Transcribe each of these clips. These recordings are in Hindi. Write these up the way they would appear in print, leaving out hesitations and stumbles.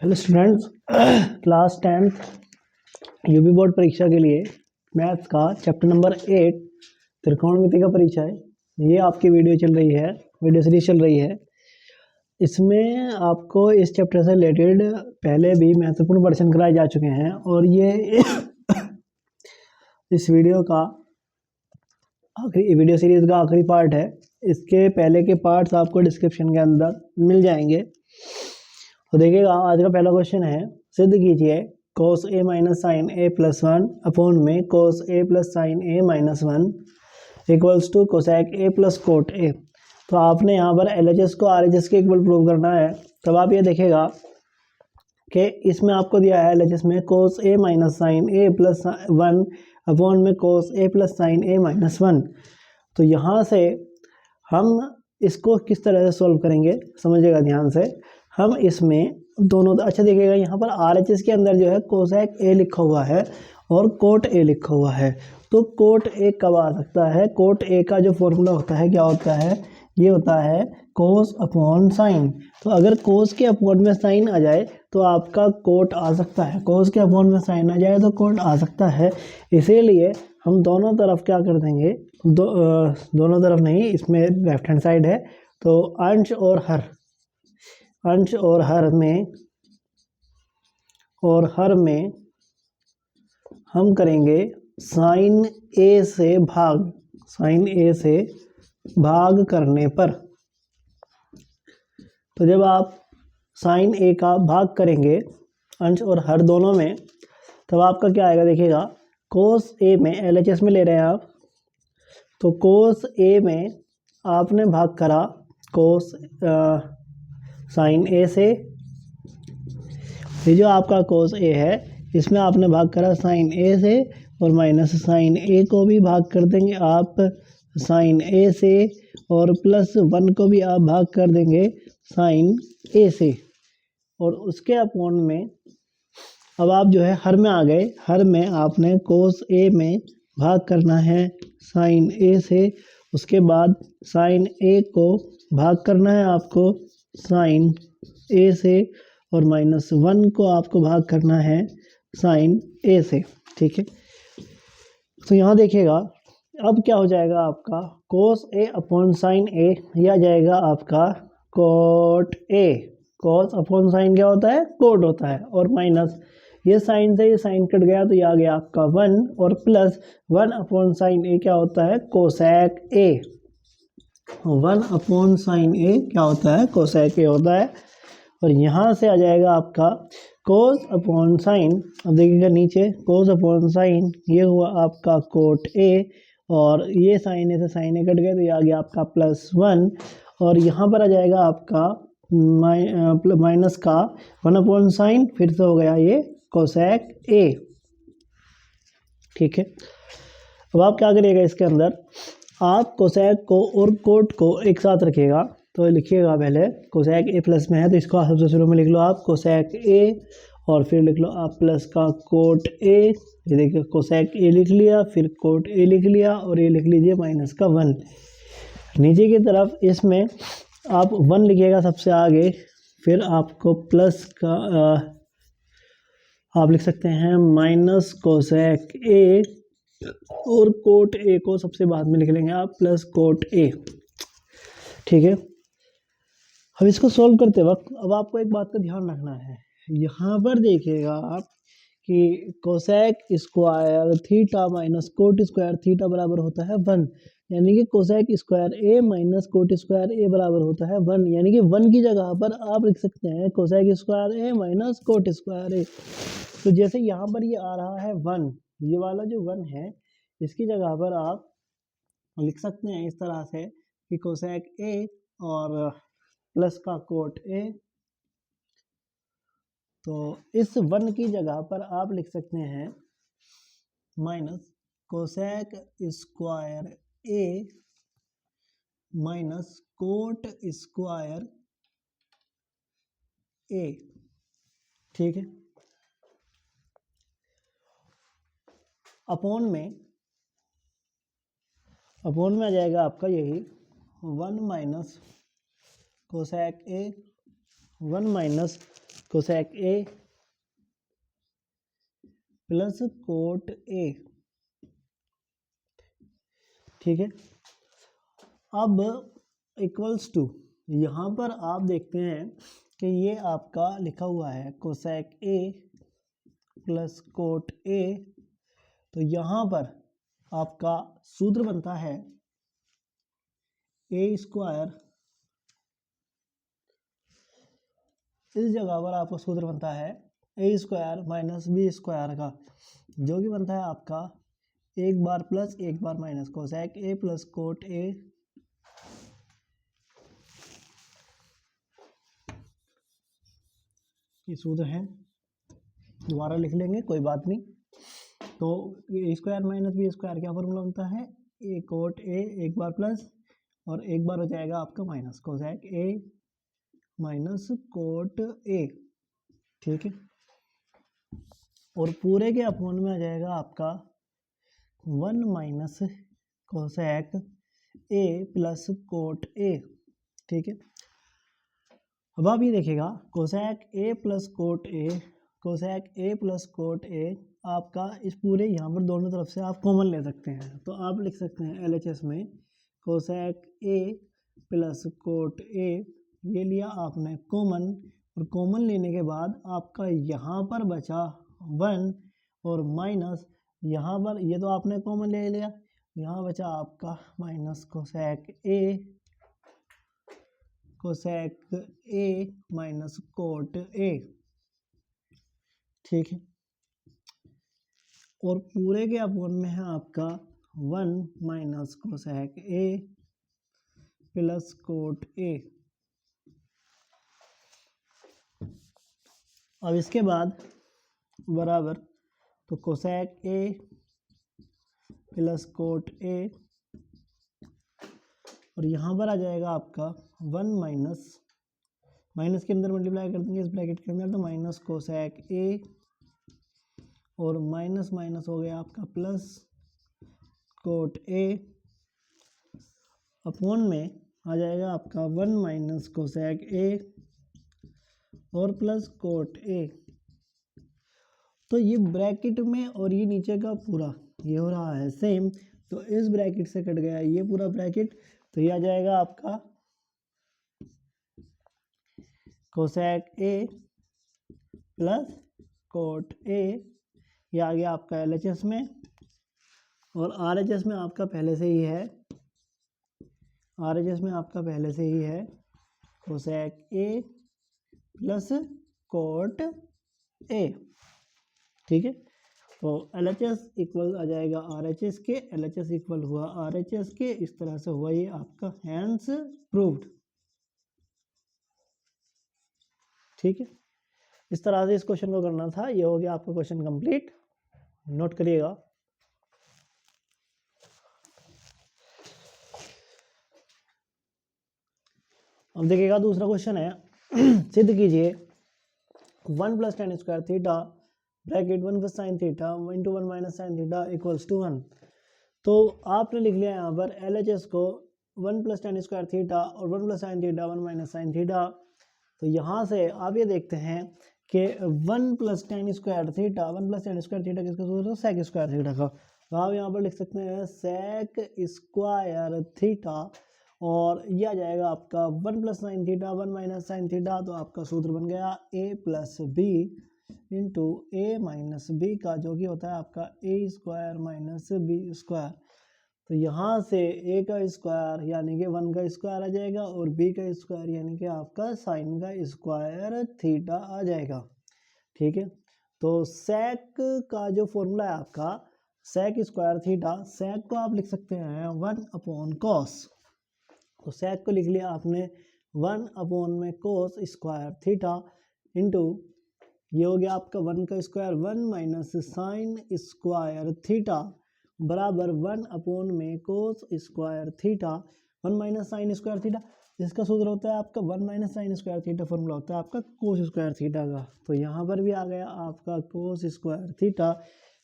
Hello students, class 10 UP board परीक्षा के लिए मैथ्स का चैप्टर नंबर 8 त्रिकोणमिति का परिचय, ये आपकी वीडियो सीरीज चल रही है। इसमें आपको इस चैप्टर से रिलेटेड पहले भी महत्वपूर्ण प्रश्न कराए जा चुके हैं और ये इस वीडियो सीरीज का आखिरी पार्ट है। इसके पहले के पार्ट्स आपको डिस्क्रिप्शन के अंदर मिल जाएंगे। तो देखिएगा, आज का पहला क्वेश्चन है, सिद्ध कीजिए cos a minus sine a plus 1 upon में cos a plus sine a minus 1 equals to cosec a plus cot a। तो आपने यहाँ पर LHS को RHS के इक्वल प्रूव करना है। तब आप ये देखेगा कि इसमें आपको दिया है LHS में cos a minus sine a plus 1 upon में cos a plus sine a minus 1। तो यहाँ से हम इसको किस तरह से सॉल्व करेंगे, समझिएगा ध्यान से। हम इसमें दोनों अच्छा देखिएगा, यहाँ पर RHS के अंदर जो है कोसेक a लिखा हुआ है और कोट a लिखा हुआ है। तो कोट a कब आ सकता है? कोट a का जो फॉर्मूला होता है क्या होता है? ये होता है कोस अपॉन साइन। तो अगर कोस के अपॉन में साइन आ जाए तो आपका कोट आ सकता है, कोस के अपॉन में साइन आ जाए तो कोट आ सकता है। इसीलिए हम दोनों तरफ क्या कर देंगे, दोनों तरफ नहीं, इसमें लेफ्ट हैंड साइड है तो अंश और हर में हम करेंगे साइन a से भाग करने पर। तो जब आप साइन a का भाग करेंगे अंश और हर दोनों में, तब आपका क्या आएगा देखिएगा, कोस a में LHS में ले रहे हैं आप, तो कोस a में आपने भाग करा कोस साइन a से। ये जो आपका कोस a है इसमें आपने भाग करा साइन a से, और माइनस साइन a को भी भाग कर देंगे आप साइन a से, और प्लस 1 को भी आप भाग कर देंगे साइन a से। और उसके अपॉन में अब आप जो है हर में आ गए, हर में आपने कोस a में भाग करना है साइन a से, उसके बाद साइन a को भाग करना है आपको साइन a से, और माइनस 1 को आपको भाग करना है साइन a से। ठीक है, तो यहाँ देखिएगा अब क्या हो जाएगा, आपका cos a upon sine a, यह आ जाएगा आपका cot a। Cos upon sine क्या होता है? कोट होता है। और माइनस ये साइन से ये साइन कट गया तो ये आ गया आपका 1, और प्लस 1 अपॉन साइन a क्या होता है? Cosec a। 1 upon sine a क्या होता है? कोसेक a होता है। और यहाँ से आ जाएगा आपका कोस अपॉन साइन। अब देखिएगा नीचे कोस अपॉन साइन, ये हुआ आपका कोट a, और ये साइन a से साइन a कट गए तो ये आ गया आपका प्लस 1, और यहाँ पर आ जाएगा आपका माइनस का 1 अपॉन साइन, फिर से हो गया ये कोसेक a। ठीक है, अब आप क्या करिएगा, इसके अंदर आप कोसेक को और कोट को एक साथ रखिएगा। तो लिखिएगा पहले कोसेक a प्लस में है तो इसको सबसे शुरू में लिख लो आप कोसेक a, और फिर लिख लो आप प्लस का कोट a। ये देखिए कोसेक a लिख लिया, फिर कोट a लिख लिया, और ये लिख लीजिए माइनस का 1। नीचे की तरफ इसमें आप 1 लिखिएगा सबसे आगे, फिर आपको प्लस का आप लिख सकते हैं माइनस कोसेक a, और कोट a को सबसे बाद में लिख लेंगे आप प्लस कोट a। ठीक है, अब इसको सॉल्व करते वक्त अब आपको एक बात का ध्यान रखना है, यहाँ पर देखिएगा आप कि cosec square theta minus cot square theta बराबर होता है 1, यानी कि cosec square a minus cot square a बराबर होता है 1, यानी कि 1 की जगह पर आप लिख सकते हैं cosec square a minus cot square a। तो जैसे यहाँ पर ये आ रहा है 1, ये वाला जो 1 है इसकी जगह पर आप लिख सकते हैं इस तरह से कि कोसेक a और प्लस का कोट a। तो इस 1 की जगह पर आप लिख सकते हैं minus cosec square a minus cot square a। ठीक है, अपॉन में आ जाएगा आपका यही 1 minus cosec a, 1 minus cosec A plus cot ए, ठीक है। अब इक्वल्स टू, यहाँ पर आप देखते हैं कि ये आपका लिखा हुआ है कोसेक ए प्लस कोट ए, तो यहाँ पर आपका सूत्र बनता है ए स्क्वायर, इस जगह पर आपका सूत्र बनता है ए स्क्वायर माइनस बी स्क्वायर का, जो कि बनता है आपका एक बार प्लस एक बार minus cosec A plus cot A, ये सूत्र है, दोबारा लिख लेंगे कोई बात नहीं। तो ए स्क्वायर माइनस बी स्क्वायर क्या फॉर्मूला बनता है, ए कोट ए एक बार प्लस और एक बार हो जाएगा आपका minus cosec A minus cot A, ठीक है। और पूरे के अपोन में आ जाएगा आपका 1 minus cosec A plus cot ए, ठीक है। अब आप ये देखिएगा cosec A plus cot A, cosec A plus cot ए आपका इस पूरे यहाँ पर दोनों तरफ से आप कॉमन ले सकते हैं, तो आप लिख सकते हैं LHS में cosec A plus cot A, ये लिया आपने कॉमन, और कॉमन लेने के बाद आपका यहाँ पर बचा 1 और माइनस यहाँ पर, ये तो आपने कॉमन ले लिया, यहाँ बचा आपका minus cosec A minus cot A, ठीक है। और पूरे के अपोन में है आपका 1 minus cosec A plus cot ए। अब इसके बाद बराबर, तो कोसेक ए प्लस कोट ए, और यहाँ पर आ जाएगा आपका 1 माइनस के अंदर मल्टीप्लाई कर देंगे इस ब्रैकेट के अंदर, तो माइनस कोसेक ए और माइनस माइनस हो गया आपका प्लस कोट ए, अपोन में आ जाएगा आपका 1 माइनस कोसेक ए और प्लस कोट ए। तो ये ब्रैकेट में और ये नीचे का पूरा ये हो रहा है सेम, तो इस ब्रैकेट से कट गया ये पूरा ब्रैकेट, तो ये आ जाएगा आपका cosec A plus cot A, ये आ गया आपका LHS में, और RHS में आपका पहले से ही है, RHS में आपका पहले से ही है कोसेक ए प्लस कोट ए, ठीक है। तो LHS इक्वल आ जाएगा RHS के, LHS इक्वल हुआ RHS के, इस तरह से हुआ ये आपका हैंस प्रूव्ड, ठीक है। इस तरह से इस क्वेश्चन को करना था, ये हो गया आपका क्वेश्चन कंप्लीट, नोट करिएगा। अब देखिएगा दूसरा क्वेश्चन है, सिद्ध कीजिए 1 plus tan square theta bracket 1 plus sine theta into 1 minus sine theta equals to 1। तो आपने लिख लिया यहाँ पर LHS को 1 प्लस टेन स्क्वायर थीटा और 1 plus sine theta 1 minus sine theta. तो यहाँ से आप ये देखते हैं कि 1 plus tan square theta 1 plus tan square theta किसका सूत्र है, सेक स्क्वायर थीटा का। तो आप यहाँ पर लिख सकते हैं सेक स्क्वायर थीटा, और यह आ जाएगा आपका 1 plus sine theta 1 minus sine theta, तो आपका सूत्र बन गया a plus B into A minus B का, जो कि होता है आपका a square minus B square. तो यहाँ से a का स्क्वायर यानी कि 1 का स्क्वायर आ जाएगा, और b का स्क्वायर यानी कि आपका साइन का स्क्वायर थीटा आ जाएगा, ठीक है। तो सेक का जो फॉर्मूला है आपका सेक स्क्वायर थीटा, सेक को आप लिख सकते हैं 1 अपॉन कॉस। तो सेक को लिख लिया आपने 1 अपॉन में कोस स्क्वायर थीटा इंटू ये हो गया आपका 1 का square 1 minus sine square theta बराबर 1 अपॉन में cos square theta 1 minus sine square theta, जिसका सूत्र होता है आपका 1 minus sine square theta, formula होता है आपका कोस स्क्वायर थीटा का। तो यहाँ पर भी आ गया आपका कोस स्क्वायर थीटा,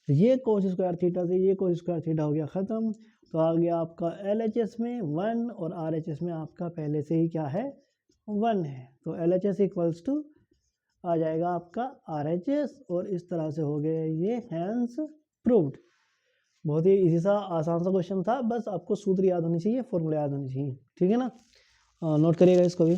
ये कोस स्क्वायर थीटा से ये कोस स्क्वायर थीटा हो गया ख़त्म। तो आ गया आपका LHS में 1 और RHS में आपका पहले से ही क्या है 1 है। तो LHS इक्वल्स टू आ जाएगा आपका RHS। और इस तरह से हो गया ये हैंस प्रूव्ड। बहुत ही इजी सा आसान सा क्वेश्चन था, बस आपको सूत्र याद होनी चाहिए, फॉर्मूला याद होनी चाहिए। ठीक है ना, नोट करिएगा इसको भी।